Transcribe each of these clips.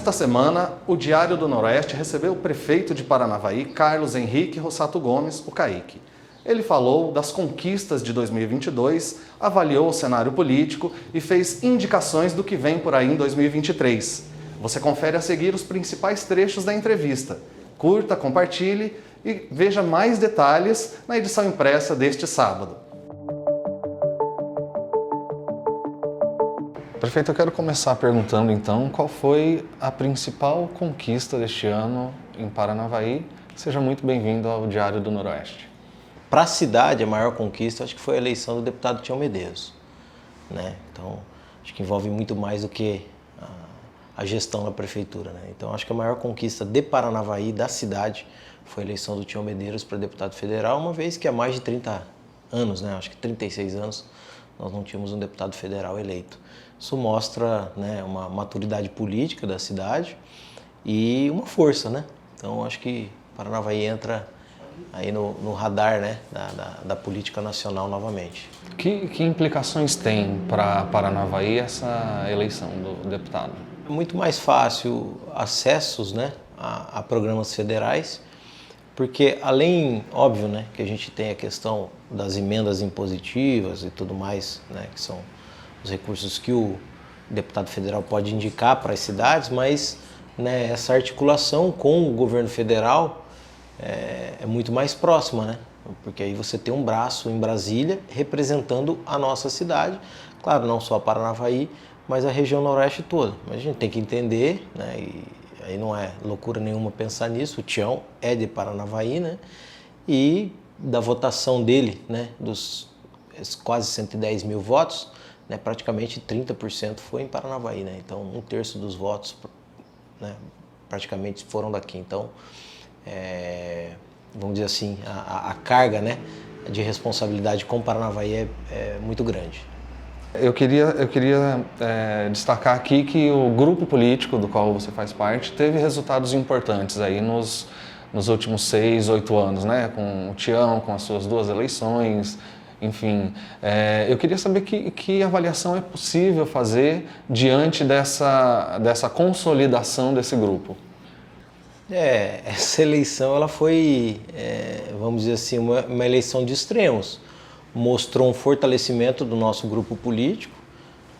Nesta semana, o Diário do Noroeste recebeu o prefeito de Paranavaí, Carlos Henrique Rossato Gomes, o Caíque. Ele falou das conquistas de 2022, avaliou o cenário político e fez indicações do que vem por aí em 2023. Você confere a seguir os principais trechos da entrevista. Curta, compartilhe e veja mais detalhes na edição impressa deste sábado. Prefeito, eu quero começar perguntando então qual foi a principal conquista deste ano em Paranavaí. Seja muito bem-vindo ao Diário do Noroeste. Para a cidade, a maior conquista acho que foi a eleição do deputado Tião Medeiros, né? Então, acho que envolve muito mais do que a gestão da prefeitura, né? Então, acho que a maior conquista de Paranavaí, da cidade, foi a eleição do Tião Medeiros para deputado federal, uma vez que há mais de 30 anos, né? Acho que 36 anos, nós não tínhamos um deputado federal eleito. Isso mostra, né, uma maturidade política da cidade e uma força, né? Então, acho que Paranavaí entra aí no radar, né, da política nacional novamente. Que implicações tem para Paranavaí essa eleição do deputado? É muito mais fácil acessos, né, a programas federais, porque além, óbvio, né, que a gente tem a questão das emendas impositivas e tudo mais, né, que são os recursos que o deputado federal pode indicar para as cidades, mas, né, essa articulação com o governo federal é muito mais próxima, né? Porque aí você tem um braço em Brasília representando a nossa cidade, claro, não só a Paranavaí, mas a região noroeste toda. Mas a gente tem que entender, né, e aí não é loucura nenhuma pensar nisso, o Tião é de Paranavaí, né? E da votação dele, né, dos quase 110 mil votos, né, praticamente 30% foi em Paranavaí, né? Então, 1/3 dos votos, né, praticamente foram daqui. Então, vamos dizer assim, a carga, né, de responsabilidade com Paranavaí é muito grande. Eu queria destacar aqui que o grupo político do qual você faz parte teve resultados importantes aí nos últimos 6, 8 anos, né? Com o Tião, com as suas 2 eleições, enfim. Eu queria saber que avaliação é possível fazer diante dessa consolidação desse grupo. Essa eleição ela foi, vamos dizer assim, uma eleição de extremos. Mostrou um fortalecimento do nosso grupo político,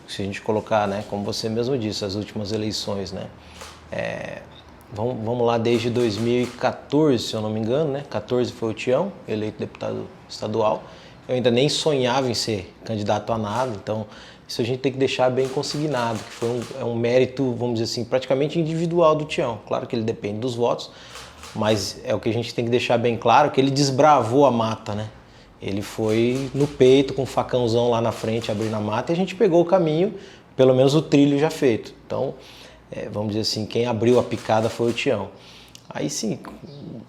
se a gente colocar, né, como você mesmo disse, as últimas eleições, né? Vamos lá, desde 2014, se eu não me engano, né? 14 foi o Tião, eleito deputado estadual. Eu ainda nem sonhava em ser candidato a nada, então isso a gente tem que deixar bem consignado, que foi um mérito, vamos dizer assim, praticamente individual do Tião. Claro que ele depende dos votos, mas é o que a gente tem que deixar bem claro, que ele desbravou a mata, né? Ele foi no peito, com um facãozão lá na frente, abrindo a mata, e a gente pegou o caminho, pelo menos o trilho já feito. Então, vamos dizer assim, quem abriu a picada foi o Tião. Aí sim,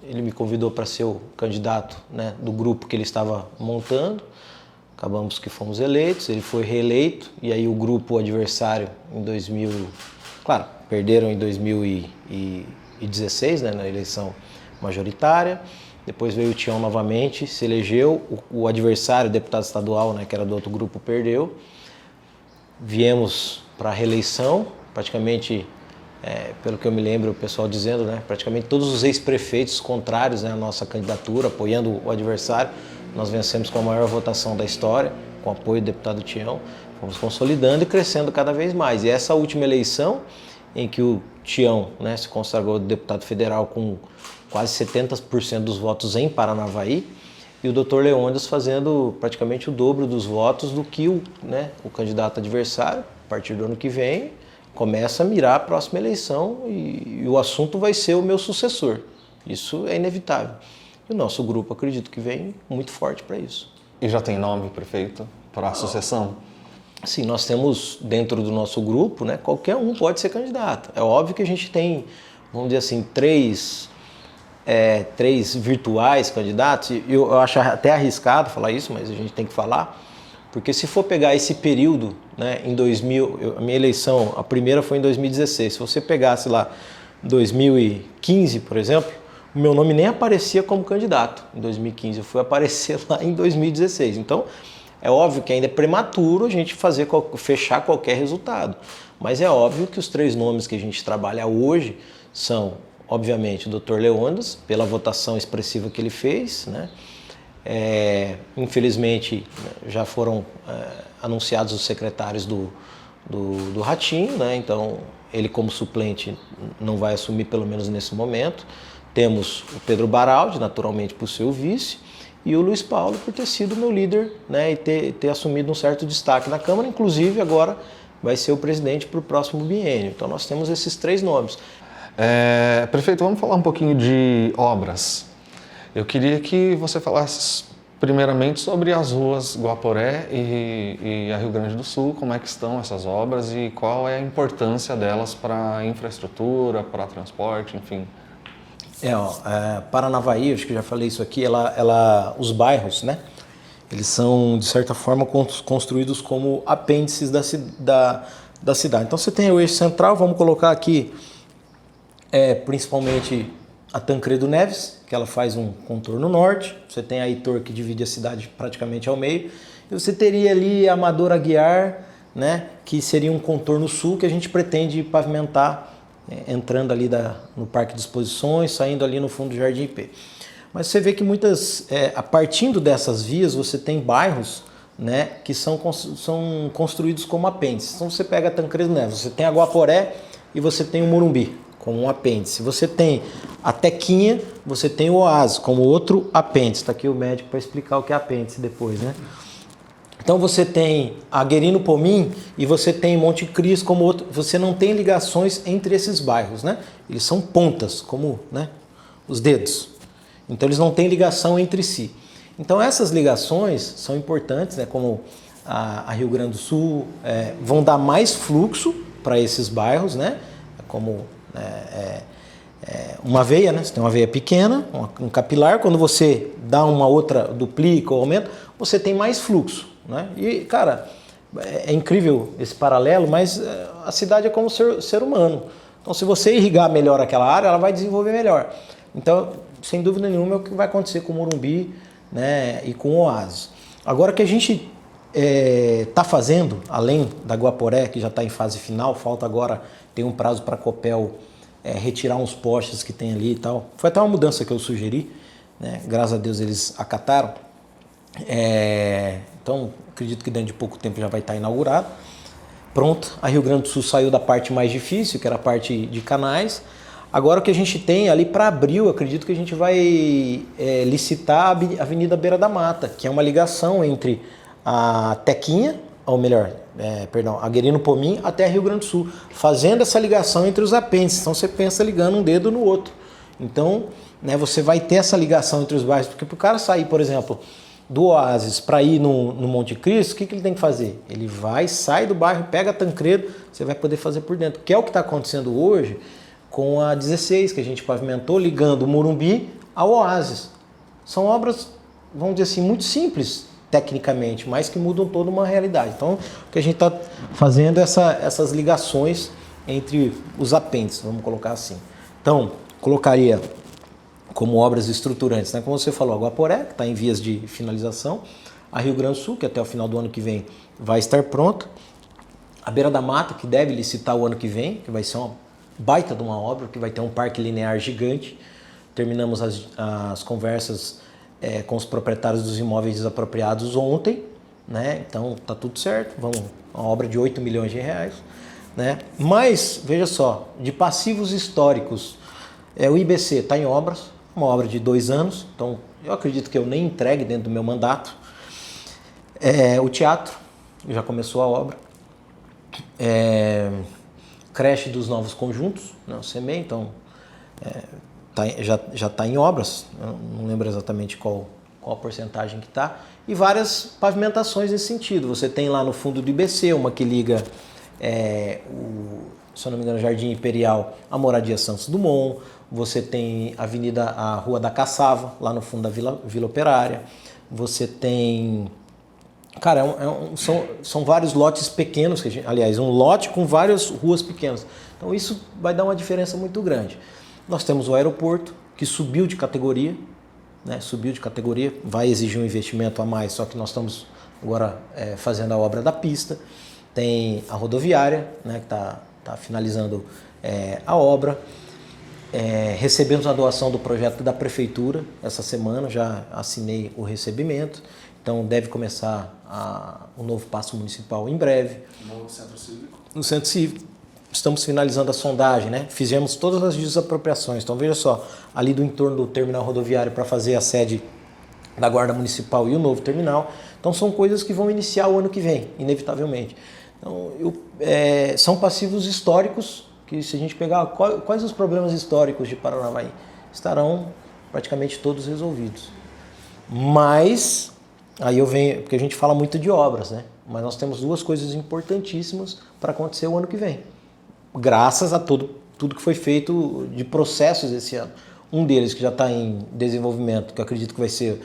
ele me convidou para ser o candidato, né, do grupo que ele estava montando. Acabamos que fomos eleitos, ele foi reeleito, e aí o grupo adversário claro, perderam em 2016, né, na eleição majoritária. Depois veio o Tião novamente, se elegeu, o adversário, o deputado estadual, né, que era do outro grupo, perdeu. Viemos para a reeleição, praticamente, pelo que eu me lembro, o pessoal dizendo, né, praticamente todos os ex-prefeitos contrários, né, à nossa candidatura, apoiando o adversário. Nós vencemos com a maior votação da história, com o apoio do deputado Tião. Fomos consolidando e crescendo cada vez mais. E essa última eleição, em que o Tião, né, se consagrou deputado federal com quase 70% dos votos em Paranavaí, e o Dr. Leônidas fazendo praticamente o dobro dos votos do que o candidato adversário. A partir do ano que vem, começa a mirar a próxima eleição e o assunto vai ser o meu sucessor. Isso é inevitável. E o nosso grupo, acredito que vem muito forte para isso. E já tem nome, prefeito, para a sucessão? Sim, nós temos dentro do nosso grupo, né, qualquer um pode ser candidato. É óbvio que a gente tem, vamos dizer assim, três virtuais candidatos. Eu acho até arriscado falar isso, mas a gente tem que falar, porque se for pegar esse período, né, em 2000, a minha eleição, a primeira foi em 2016, se você pegasse lá 2015, por exemplo, o meu nome nem aparecia como candidato em 2015, eu fui aparecer lá em 2016. Então, É óbvio que ainda é prematuro a gente fechar qualquer resultado, mas é óbvio que os 3 nomes que a gente trabalha hoje são, obviamente, o Dr. Leônidas, pela votação expressiva que ele fez, né? Infelizmente já foram anunciados os secretários do Ratinho, né? Então ele como suplente não vai assumir, pelo menos nesse momento. Temos o Pedro Baraldi, naturalmente por ser o vice, e o Luiz Paulo por ter sido meu líder, né? E ter assumido um certo destaque na Câmara, inclusive agora vai ser o presidente para o próximo biênio. Então nós temos esses 3 nomes. Prefeito, vamos falar um pouquinho de obras. Eu queria que você falasse primeiramente sobre as ruas Guaporé e a Rio Grande do Sul, como é que estão essas obras e qual é a importância delas para a infraestrutura, para transporte, enfim. Paranavaí, acho que eu já falei isso aqui, os bairros, né? Eles são, de certa forma, construídos como apêndices da cidade. Então você tem o eixo central, vamos colocar aqui principalmente a Tancredo Neves, que ela faz um contorno norte. Você tem a Heitor, que divide a cidade praticamente ao meio. E você teria ali a Amador Aguiar, né, que seria um contorno sul que a gente pretende pavimentar, entrando ali no Parque de Exposições, saindo ali no fundo do Jardim IP. Mas você vê que partindo dessas vias, você tem bairros, né, que são construídos como apêndices. Então você pega a Tancredo Neves, você tem a Guaporé e você tem o Morumbi como um apêndice. Você tem a Tequinha, você tem o Oásis como outro apêndice. Está aqui o médico para explicar o que é apêndice depois, né? Então você tem Aguerino Pomim e você tem Monte Cris como outro. Você não tem ligações entre esses bairros, né? Eles são pontas, como, né, os dedos. Então eles não têm ligação entre si. Então essas ligações são importantes, né? Como a Rio Grande do Sul, vão dar mais fluxo para esses bairros, né? Como uma veia, né? Você tem uma veia pequena, um capilar. Quando você dá uma outra, duplica ou aumenta, você tem mais fluxo, né? E, cara, é incrível esse paralelo, mas a cidade é como ser humano. Então, se você irrigar melhor aquela área, ela vai desenvolver melhor. Então, sem dúvida nenhuma, é o que vai acontecer com o Morumbi, né, e com o Oásis. Agora, o que a gente está fazendo, além da Guaporé, que já está em fase final, falta agora, tem um prazo para a Copel retirar uns postes que tem ali e tal. Foi até uma mudança que eu sugeri, né? Graças a Deus eles acataram. Então, acredito que dentro de pouco tempo já vai estar inaugurado. Pronto, a Rio Grande do Sul saiu da parte mais difícil, que era a parte de canais. Agora o que a gente tem ali para abril, acredito que a gente vai licitar a Avenida Beira da Mata, que é uma ligação entre a Tequinha, ou melhor, Aguerino Pomim até Rio Grande do Sul, fazendo essa ligação entre os apêndices. Então você pensa ligando um dedo no outro. Então, né, você vai ter essa ligação entre os bairros, porque para o cara sair, por exemplo, do Oásis para ir no Monte Cristo, o que ele tem que fazer? Ele sai do bairro, pega a Tancredo, você vai poder fazer por dentro, que é o que está acontecendo hoje com a 16, que a gente pavimentou, ligando o Morumbi ao Oásis. São obras, vamos dizer assim, muito simples tecnicamente, mas que mudam toda uma realidade. Então, o que a gente está fazendo é essas ligações entre os apêndices, vamos colocar assim. Então, colocaria como obras estruturantes, né? Como você falou, a Guaporé, que está em vias de finalização, a Rio Grande do Sul, que até o final do ano que vem vai estar pronta, a Beira da Mata, que deve licitar o ano que vem, que vai ser uma baita de uma obra, que vai ter um parque linear gigante. Terminamos as conversas com os proprietários dos imóveis desapropriados ontem, né? Então tá tudo certo, uma obra de 8 milhões de reais, né? Mas, veja só, de passivos históricos, o IBC está em obras, uma obra de 2 anos, então eu acredito que eu nem entregue dentro do meu mandato. O teatro, já começou a obra. Creche dos novos conjuntos, né, o CEMEI, então já está em obras, não lembro exatamente qual a porcentagem que está, e várias pavimentações nesse sentido. Você tem lá no fundo do IBC uma que liga, se eu não me engano, Jardim Imperial à Moradia Santos Dumont. Você tem a Rua da Caçava, lá no fundo da Vila Operária. Você tem... Cara, são vários lotes pequenos, aliás, um lote com várias ruas pequenas. Então isso vai dar uma diferença muito grande. Nós temos o aeroporto, que subiu de categoria, né? Subiu de categoria, vai exigir um investimento a mais, só que nós estamos agora fazendo a obra da pista, tem a rodoviária, né, que está finalizando a obra. Recebemos a doação do projeto da prefeitura essa semana, já assinei o recebimento, então deve começar o novo paço municipal em breve. No Centro Cívico? No Centro Cívico. Estamos finalizando a sondagem, né? Fizemos todas as desapropriações. Então veja só, ali do entorno do terminal rodoviário para fazer a sede da Guarda Municipal e o novo terminal. Então são coisas que vão iniciar o ano que vem, inevitavelmente. Então, são passivos históricos que, se a gente pegar quais os problemas históricos de Paranavaí, estarão praticamente todos resolvidos. Mas, aí eu venho, porque a gente fala muito de obras, né? Mas nós temos duas coisas importantíssimas para acontecer o ano que vem, graças a tudo que foi feito de processos esse ano. Um deles que já está em desenvolvimento, que eu acredito que vai ser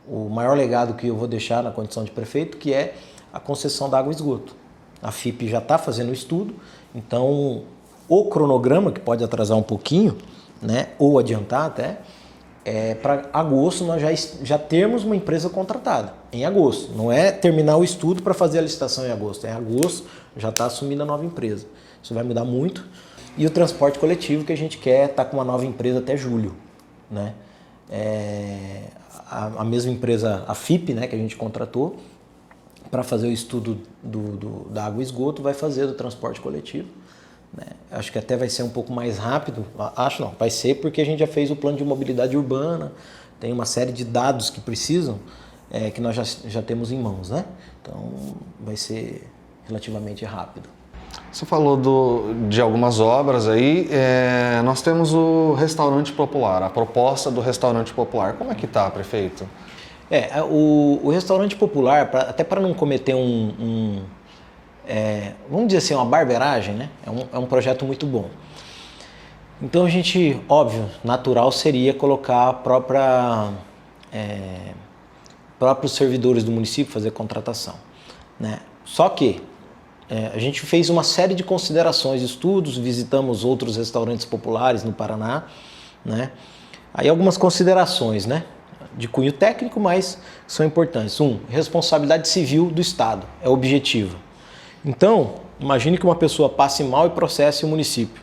o maior legado que eu vou deixar na condição de prefeito, que é a concessão da água e esgoto. A FIP já está fazendo o estudo, então o cronograma, que pode atrasar um pouquinho, né, ou adiantar até, para agosto nós já termos uma empresa contratada, em agosto. Não é terminar o estudo para fazer a licitação em agosto, é em agosto já está assumindo a nova empresa. Isso vai mudar muito. E o transporte coletivo, que a gente quer estar com uma nova empresa até julho, né? A mesma empresa, a FIP, né, que a gente contratou para fazer o estudo da água e esgoto, vai fazer do transporte coletivo, né? Acho que até vai ser um pouco mais rápido, vai ser, porque a gente já fez o plano de mobilidade urbana, tem uma série de dados que precisam, que nós já temos em mãos, né? Então vai ser relativamente rápido. Você falou de algumas obras aí, nós temos o restaurante popular, a proposta do restaurante popular. Como é que está, prefeito? O restaurante popular, até para não cometer vamos dizer assim, uma barbeiragem, né? É um projeto muito bom. Então a gente, óbvio, natural seria colocar próprios servidores do município fazer contratação, né? Só que a gente fez uma série de considerações, estudos, visitamos outros restaurantes populares no Paraná, né? Aí algumas considerações, né, de cunho técnico, mas são importantes. Responsabilidade civil do Estado, é objetivo. Então, imagine que uma pessoa passe mal e processe o município.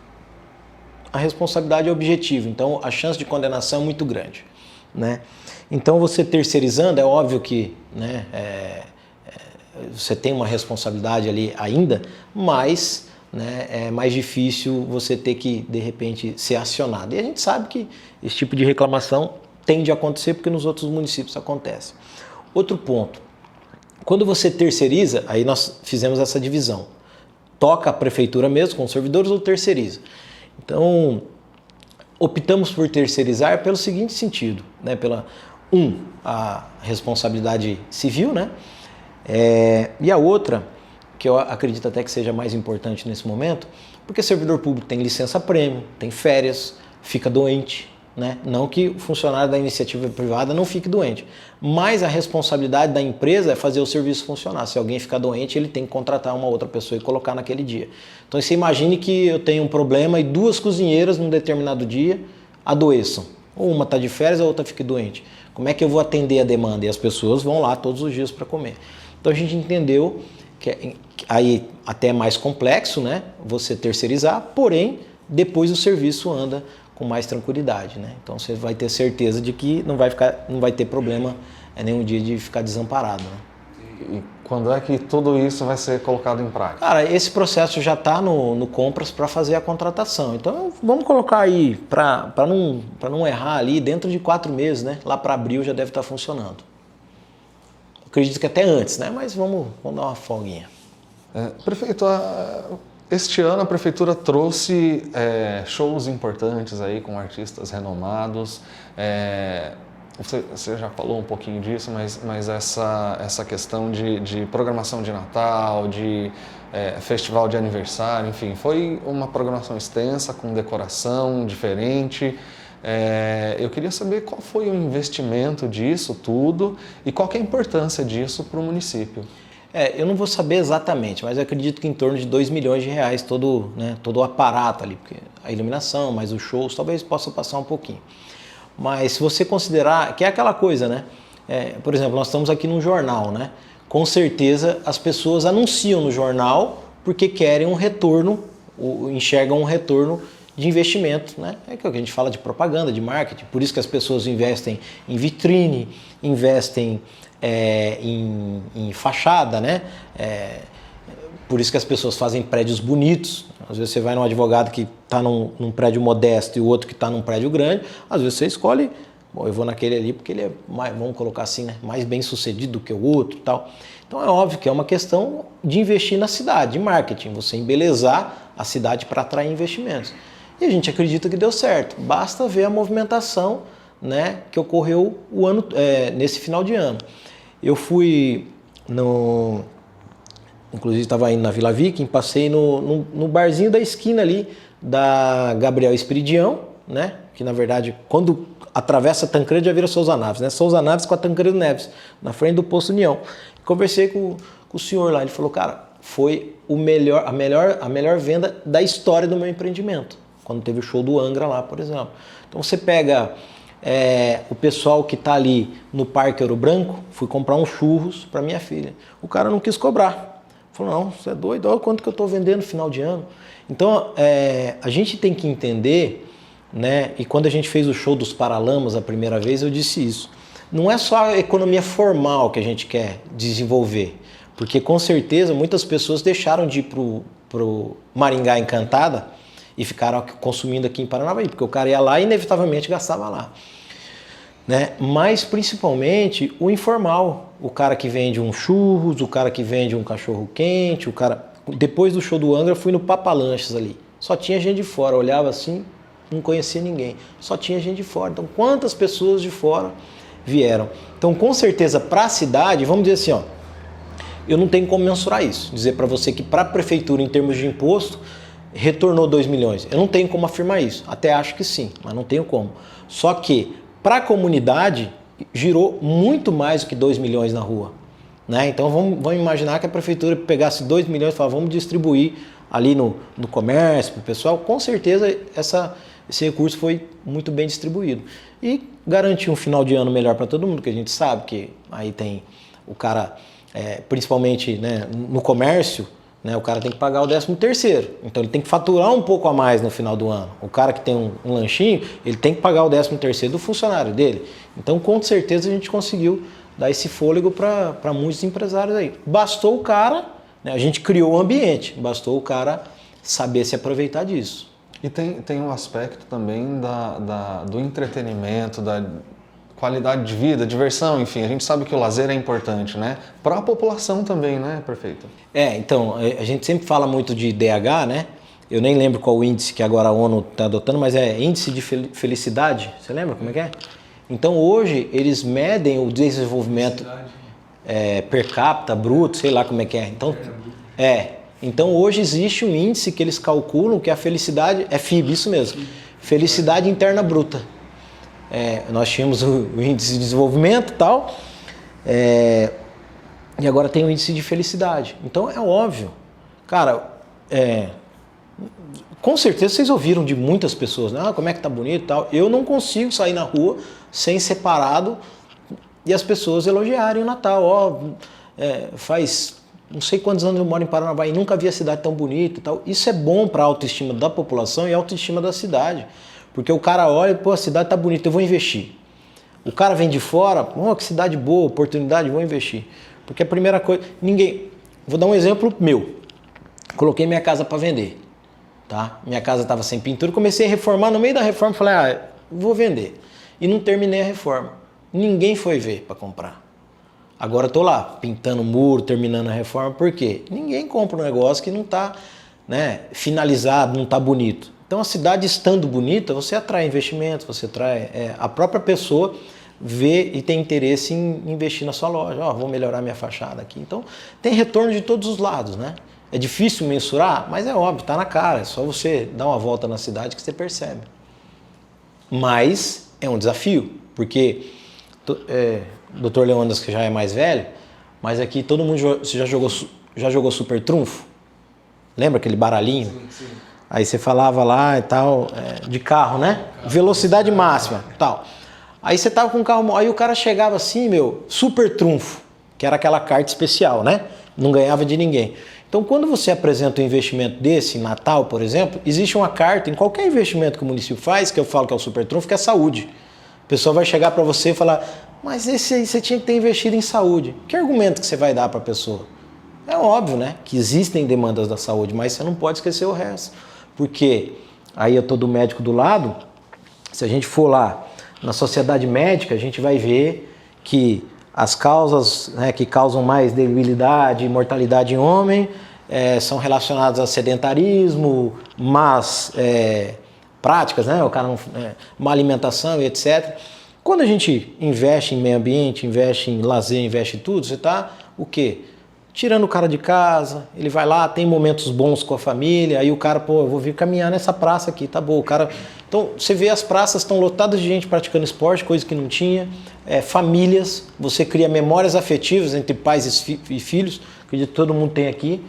A responsabilidade é objetiva, então a chance de condenação é muito grande, né? Então você terceirizando, é óbvio que, né, você tem uma responsabilidade ali ainda, mas, né, é mais difícil você ter que, de repente, ser acionado. E a gente sabe que esse tipo de reclamação tende a acontecer porque nos outros municípios acontece. Outro ponto, quando você terceiriza, aí nós fizemos essa divisão. Toca a prefeitura mesmo com os servidores ou terceiriza. Então, optamos por terceirizar pelo seguinte sentido, né, a responsabilidade civil, né? E a outra, que eu acredito até que seja mais importante nesse momento, porque servidor público tem licença-prêmio, tem férias, fica doente, né? Não que o funcionário da iniciativa privada não fique doente, mas a responsabilidade da empresa é fazer o serviço funcionar. Se alguém ficar doente, ele tem que contratar uma outra pessoa e colocar naquele dia. Então você imagine que eu tenho um problema e 2 cozinheiras num determinado dia adoeçam. Ou uma está de férias, a outra fica doente. Como é que eu vou atender a demanda? E as pessoas vão lá todos os dias para comer. Então a gente entendeu que aí até é mais complexo, né, você terceirizar, porém depois o serviço anda com mais tranquilidade, né? Então você vai ter certeza de que não vai ter problema nenhum dia de ficar desamparado, né? E quando é que tudo isso vai ser colocado em prática? Cara, esse processo já está no Compras para fazer a contratação. Então vamos colocar aí, para não errar ali, dentro de 4 meses, né? Lá para abril já deve estar funcionando. Acredito que até antes, né? Mas vamos dar uma folguinha. Prefeito, este ano a prefeitura trouxe shows importantes aí com artistas renomados. Você já falou um pouquinho disso, mas essa questão de programação de Natal, de festival de aniversário, enfim, foi uma programação extensa, com decoração diferente. Eu queria saber qual foi o investimento disso tudo e qual que é a importância disso para o município. Eu não vou saber exatamente, mas eu acredito que em torno de R$2 milhões todo o aparato ali, porque a iluminação, mais os shows, talvez possa passar um pouquinho. Mas se você considerar, que é aquela coisa, né? Por exemplo, nós estamos aqui num jornal, né? com certeza as pessoas anunciam no jornal porque querem um retorno, enxergam um retorno de investimento, né? É que a gente fala de propaganda, de marketing, por isso que as pessoas investem em vitrine, investem em fachada, né? Por isso que as pessoas fazem prédios bonitos. Às vezes você vai num advogado que está num prédio modesto e o outro que está num prédio grande, às vezes você escolhe, bom, eu vou naquele ali porque ele é mais, vamos colocar assim, né? Mais bem sucedido do que o outro e tal. Então é óbvio que é uma questão de investir na cidade, de marketing, você embelezar a cidade para atrair investimentos. E a gente acredita que deu certo. Basta ver a movimentação, né, que ocorreu nesse final de ano. Eu fui inclusive estava indo na Vila Viking, passei no barzinho da esquina ali da Gabriel Esperidião, né, que na verdade quando atravessa a Tancredo já vira Souza Naves, né, Souza Naves com a Tancredo Neves, na frente do Posto União. Conversei com o senhor lá, ele falou, cara, foi a melhor venda da história do meu empreendimento. Quando teve o show do Angra lá, por exemplo. Então você pega o pessoal que está ali no Parque Ouro Branco, fui comprar uns churros para minha filha. O cara não quis cobrar. Falou, não, você é doido, olha quanto que eu estou vendendo no final de ano. Então a gente tem que entender, né? E quando a gente fez o show dos Paralamas a primeira vez, eu disse isso. Não é só a economia formal que a gente quer desenvolver, porque com certeza muitas pessoas deixaram de ir pro Maringá Encantada e ficaram consumindo aqui em Paranavaí, porque o cara ia lá e inevitavelmente gastava lá. Né? Mas principalmente o informal, o cara que vende um churros, o cara que vende um cachorro quente, o cara... Depois do show do Angra, eu fui no Papalanches ali, só tinha gente de fora, eu olhava assim, não conhecia ninguém, só tinha gente de fora. Então quantas pessoas de fora vieram? Então com certeza para a cidade, vamos dizer assim, ó, eu não tenho como mensurar isso, dizer para você que para a prefeitura em termos de imposto retornou 2 milhões. Eu não tenho como afirmar isso. Até acho que sim, mas não tenho como. Só que, para a comunidade, girou muito mais do que 2 milhões na rua. Né? Então, vamos imaginar que a prefeitura pegasse 2 milhões e falasse, vamos distribuir ali no comércio, para o pessoal. Com certeza, esse recurso foi muito bem distribuído. E garantir um final de ano melhor para todo mundo, que a gente sabe que aí tem o cara, principalmente, né, no comércio, né, o cara tem que pagar o 13º, então ele tem que faturar um pouco a mais no final do ano. O cara que tem um lanchinho, ele tem que pagar o 13º do funcionário dele. Então, com certeza, a gente conseguiu dar esse fôlego para muitos empresários aí. Bastou o cara, né, a gente criou o ambiente, bastou o cara saber se aproveitar disso. E tem um aspecto também do entretenimento, da qualidade de vida, diversão, enfim, a gente sabe que o lazer é importante, né? Para a população também, né, prefeito? Então, a gente sempre fala muito de IDH, né? Eu nem lembro qual o índice que agora a ONU está adotando, mas é índice de felicidade, você lembra como é que é? Então hoje eles medem o desenvolvimento per capita, bruto, sei lá como é que é. Então hoje existe um índice que eles calculam que a felicidade, é FIB, isso mesmo, felicidade interna bruta. Nós tínhamos o índice de desenvolvimento e tal, e agora tem o índice de felicidade. Então é óbvio, cara, com certeza vocês ouviram de muitas pessoas, né? Como é que tá bonito e tal. Eu não consigo sair na rua sem separado e as pessoas elogiarem o Natal. Faz não sei quantos anos eu moro em Paranavaí e nunca vi a cidade tão bonita e tal. Isso é bom para a autoestima da população e a autoestima da cidade. Porque o cara olha, pô, a cidade tá bonita, eu vou investir. O cara vem de fora, pô, que cidade boa, oportunidade, vou investir. Porque a primeira coisa, vou dar um exemplo meu. Coloquei minha casa para vender, tá? Minha casa estava sem pintura, comecei a reformar, no meio da reforma falei, vou vender. E não terminei a reforma. Ninguém foi ver para comprar. Agora eu tô lá, pintando o muro, terminando a reforma, por quê? Ninguém compra um negócio que não tá, né, finalizado, não tá bonito. Então a cidade estando bonita, você atrai investimentos, você atrai a própria pessoa vê e tem interesse em investir na sua loja. Vou melhorar minha fachada aqui. Então tem retorno de todos os lados, né? É difícil mensurar, mas é óbvio, tá na cara. É só você dar uma volta na cidade que você percebe. Mas é um desafio, porque Dr. Leônidas, que já é mais velho, mas aqui todo mundo já jogou Super Trunfo? Lembra aquele baralhinho? Sim. Aí você falava lá e tal, de carro, né? Velocidade máxima, tal. Aí você tava com o carro, aí o cara chegava assim, Super Trunfo. que era aquela carta especial, né? Não ganhava de ninguém. Então, quando você apresenta um investimento desse, em Natal, por exemplo, existe uma carta em qualquer investimento que o município faz, que eu falo que é o super trunfo, que é saúde. A pessoa vai chegar para você e falar, mas esse aí você tinha que ter investido em saúde. Que argumento que você vai dar para a pessoa? É óbvio, né, que existem demandas da saúde, mas você não pode esquecer o resto. Porque aí eu estou do médico do lado, se a gente for lá na sociedade médica, a gente vai ver que as causas, né, que causam mais debilidade e mortalidade em homem são relacionadas a sedentarismo, más práticas, né, o cara não, má alimentação e etc. Quando a gente investe em meio ambiente, investe em lazer, investe em tudo, você está o quê? Tirando o cara de casa, ele vai lá, tem momentos bons com a família, aí o cara, pô, eu vou vir caminhar nessa praça aqui, tá bom, o cara... Então, você vê as praças estão lotadas de gente praticando esporte, coisa que não tinha, famílias, você cria memórias afetivas entre pais e filhos, que todo mundo tem aqui,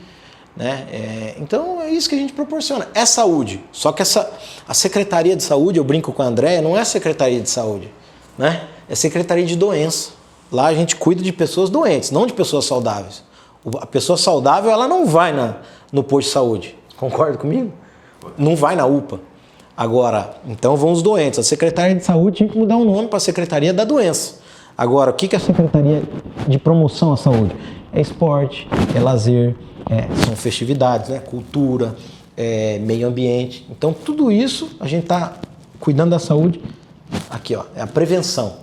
né? Então, é isso que a gente proporciona. É saúde, só que a Secretaria de Saúde, eu brinco com a Andréia, não é Secretaria de Saúde, né? É Secretaria de Doença. Lá a gente cuida de pessoas doentes, não de pessoas saudáveis. A pessoa saudável, ela não vai no posto de saúde. Concorda comigo? Não vai na UPA. Agora, então vão os doentes. A Secretaria de Saúde tinha que mudar o nome para a Secretaria da Doença. Agora, o que é a Secretaria de Promoção à Saúde? É esporte, é lazer, são festividades, né? Cultura, meio ambiente. Então, tudo isso a gente está cuidando da saúde. Aqui, ó, é a prevenção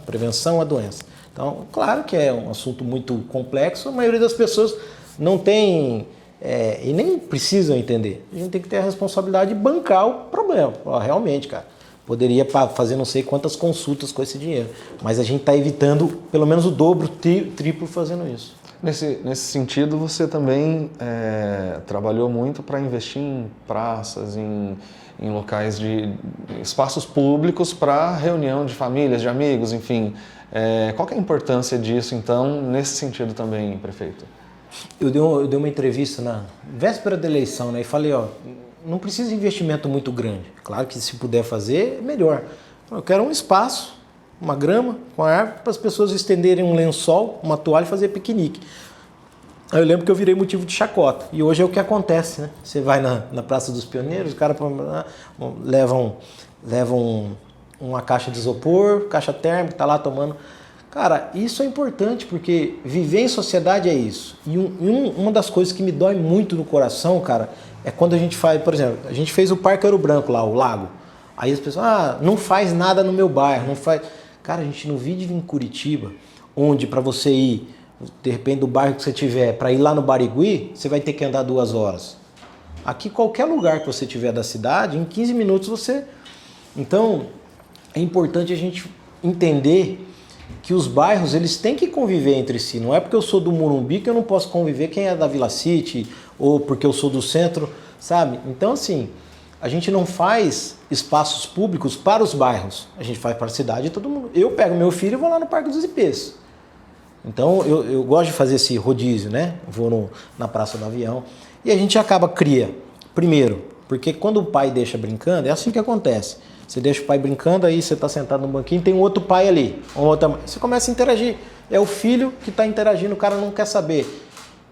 à doença. Então, claro que é um assunto muito complexo, a maioria das pessoas não tem e nem precisam entender. A gente tem que ter a responsabilidade de bancar o problema. Realmente, cara, poderia fazer não sei quantas consultas com esse dinheiro, mas a gente está evitando pelo menos o dobro, triplo fazendo isso. Nesse sentido, você também trabalhou muito para investir em praças, em locais de espaços públicos para reunião de famílias, de amigos, enfim. Qual que é a importância disso, então, nesse sentido também, prefeito? Eu dei uma entrevista na véspera da eleição, né, e falei, ó, não precisa de investimento muito grande. Claro que se puder fazer, é melhor. Eu quero um espaço, uma grama com a árvore, para as pessoas estenderem um lençol, uma toalha e fazer piquenique. Aí eu lembro que eu virei motivo de chacota. E hoje é o que acontece, né? Você vai na Praça dos Pioneiros, os caras levam uma caixa de isopor, caixa térmica, tá lá tomando. Cara, isso é importante porque viver em sociedade é isso. E uma das coisas que me dói muito no coração, cara, é quando a gente faz, por exemplo, a gente fez o Parque Ouro Branco lá, o lago. Aí as pessoas, não faz nada no meu bairro, não faz... Cara, a gente não vive em Curitiba, onde para você ir, de repente do bairro que você tiver, para ir lá no Barigui, você vai ter que andar 2 horas. Aqui, qualquer lugar que você tiver da cidade, em 15 minutos você... Então, é importante a gente entender que os bairros eles têm que conviver entre si. Não é porque eu sou do Morumbi que eu não posso conviver quem é da Vila City ou porque eu sou do centro, sabe? Então, assim, a gente não faz espaços públicos para os bairros. A gente faz para a cidade e todo mundo... Eu pego meu filho e vou lá no Parque dos Ipês. Então, eu gosto de fazer esse rodízio, né? Vou na Praça do Avião e a gente cria. Primeiro, porque quando o pai deixa brincando, é assim que acontece. Você deixa o pai brincando, aí você está sentado no banquinho, tem um outro pai ali. Você começa a interagir. É o filho que está interagindo, o cara não quer saber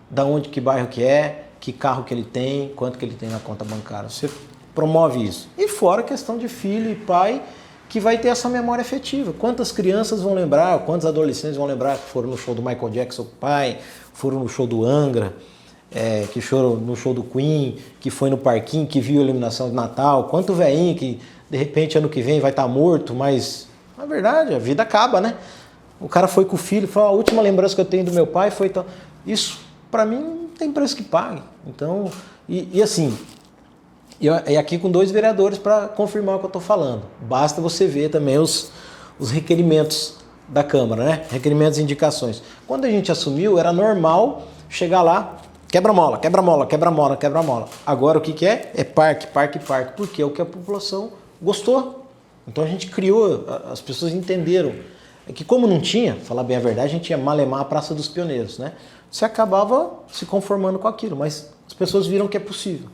da onde, que bairro que é, que carro que ele tem, quanto que ele tem na conta bancária. Você promove isso. E fora a questão de filho e pai, que vai ter essa memória afetiva. Quantas crianças vão lembrar, quantos adolescentes vão lembrar que foram no show do Michael Jackson com o pai, foram no show do Angra, que foram no show do Queen, que foi no parquinho, que viu a iluminação de Natal, quanto velhinho que de repente ano que vem vai estar morto, mas na verdade a vida acaba, né? O cara foi com o filho, falou, a última lembrança que eu tenho do meu pai foi tal. Isso para mim não tem preço que pague. Então, e assim, e aqui com 2 vereadores para confirmar o que eu estou falando. Basta você ver também os requerimentos da Câmara, né? Requerimentos e indicações. Quando a gente assumiu, era normal chegar lá, quebra-mola, quebra-mola, quebra-mola, quebra-mola. Agora o que é? É parque, parque, parque, porque é o que a população gostou. Então a gente criou, as pessoas entenderam. É que como não tinha, falar bem a verdade, a gente ia malemar a Praça dos Pioneiros, né? Você acabava se conformando com aquilo, mas as pessoas viram que é possível.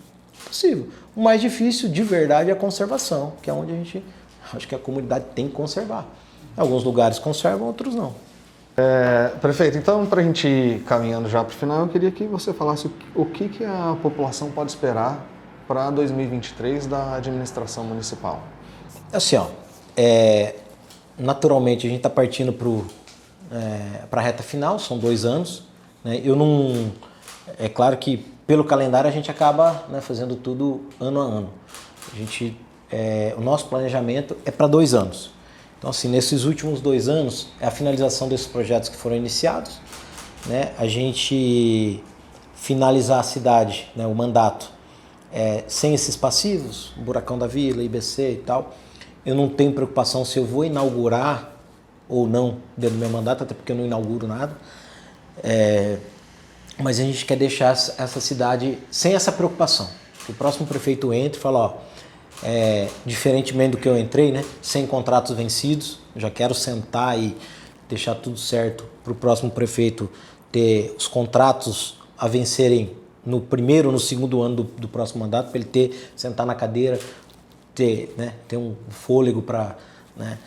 Possível. O mais difícil, de verdade, é a conservação, que é onde a gente, acho que a comunidade tem que conservar. Alguns lugares conservam, outros não. Prefeito, então, para a gente ir caminhando já para o final, eu queria que você falasse o que a população pode esperar para 2023 da administração municipal. Assim, ó, naturalmente a gente está partindo para a reta final, são 2 anos. Né? É claro que pelo calendário a gente acaba, né, fazendo tudo ano a ano. O nosso planejamento é para 2 anos. Então, assim, nesses últimos 2 anos, é a finalização desses projetos que foram iniciados, né? A gente finalizar a cidade, né, o mandato, sem esses passivos, Buracão da Vila, IBC e tal. Eu não tenho preocupação se eu vou inaugurar ou não dentro do meu mandato, até porque eu não inauguro nada. Mas a gente quer deixar essa cidade sem essa preocupação. Que o próximo prefeito entre e fala, ó, diferentemente do que eu entrei, né, sem contratos vencidos, já quero sentar e deixar tudo certo para o próximo prefeito ter os contratos a vencerem no primeiro ou no segundo ano do próximo mandato, para ele sentar na cadeira, ter um fôlego para... Né?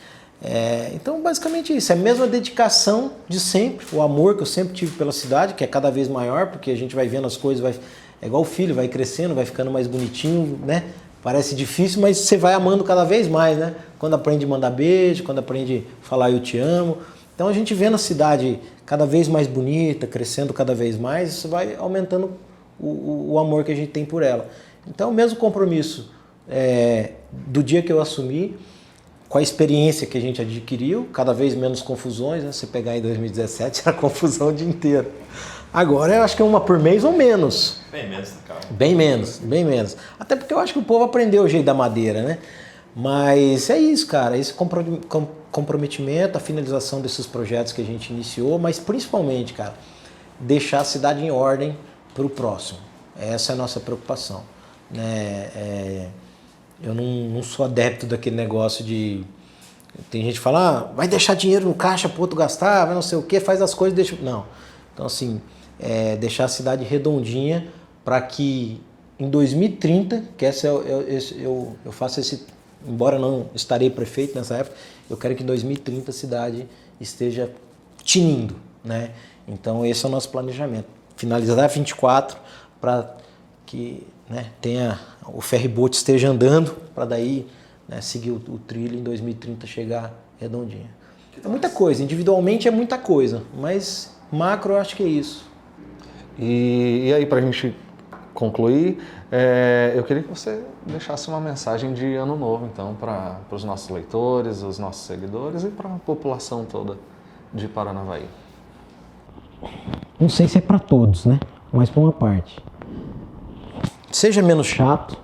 Então, basicamente isso, é a mesma dedicação de sempre, o amor que eu sempre tive pela cidade, que é cada vez maior, porque a gente vai vendo as coisas, é igual o filho, vai crescendo, vai ficando mais bonitinho, né? Parece difícil, mas você vai amando cada vez mais, né? Quando aprende a mandar beijo, quando aprende a falar eu te amo. Então a gente vendo a cidade cada vez mais bonita, crescendo cada vez mais, isso vai aumentando o amor que a gente tem por ela. Então o mesmo compromisso do dia que eu assumi, com a experiência que a gente adquiriu, cada vez menos confusões, né? Você pegar em 2017 era confusão o dia inteiro. Agora eu acho que é uma por mês ou menos. Bem menos, cara. Bem menos. Até porque eu acho que o povo aprendeu o jeito da madeira, né? Mas é isso, cara. Esse comprometimento, a finalização desses projetos que a gente iniciou, mas principalmente, cara, deixar a cidade em ordem para o próximo. Essa é a nossa preocupação. Né? Eu não sou adepto daquele negócio de... Tem gente que fala, vai deixar dinheiro no caixa para o outro gastar, vai não sei o quê, faz as coisas, deixa... Não. Então, assim, deixar a cidade redondinha para que em 2030, que eu faço esse... Embora não estarei prefeito nessa época, eu quero que em 2030 a cidade esteja tinindo, né? Então, esse é o nosso planejamento. Finalizar 24 para que, né, o ferryboat esteja andando, para daí, né, seguir o trilho em 2030 chegar redondinho. É muita coisa, individualmente é muita coisa, mas macro eu acho que é isso. E aí, para a gente concluir, eu queria que você deixasse uma mensagem de ano novo, então, para os nossos leitores, os nossos seguidores e para a população toda de Paranavaí. Não sei se é para todos, né? Mas para uma parte. Seja menos chato,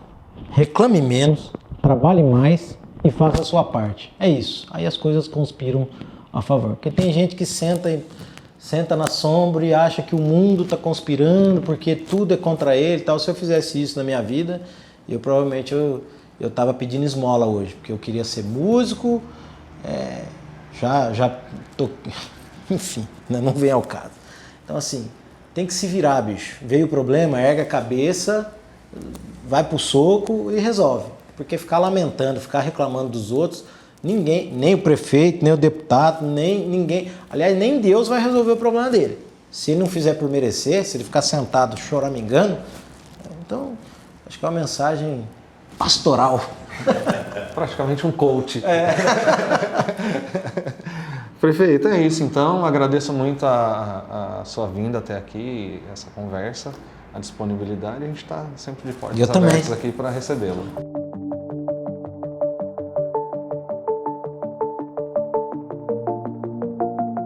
reclame menos, trabalhe mais e faça a sua parte. É isso. Aí as coisas conspiram a favor. Porque tem gente que senta na sombra e acha que o mundo está conspirando porque tudo é contra ele e tal. Se eu fizesse isso na minha vida, provavelmente eu estava pedindo esmola hoje, porque eu queria ser músico, já tô... Enfim, né? Não vem ao caso. Então, assim, tem que se virar, bicho. Veio o problema, erga a cabeça, vai pro soco e resolve. Porque ficar lamentando, ficar reclamando dos outros, ninguém, nem o prefeito, nem o deputado, nem ninguém, aliás, nem Deus vai resolver o problema dele. Se ele não fizer por merecer, se ele ficar sentado choramingando, então, acho que é uma mensagem pastoral. Praticamente um coach. Prefeito, é isso então. Agradeço muito a sua vinda até aqui, essa conversa, a disponibilidade. A gente está sempre de portas abertas aqui para recebê-lo.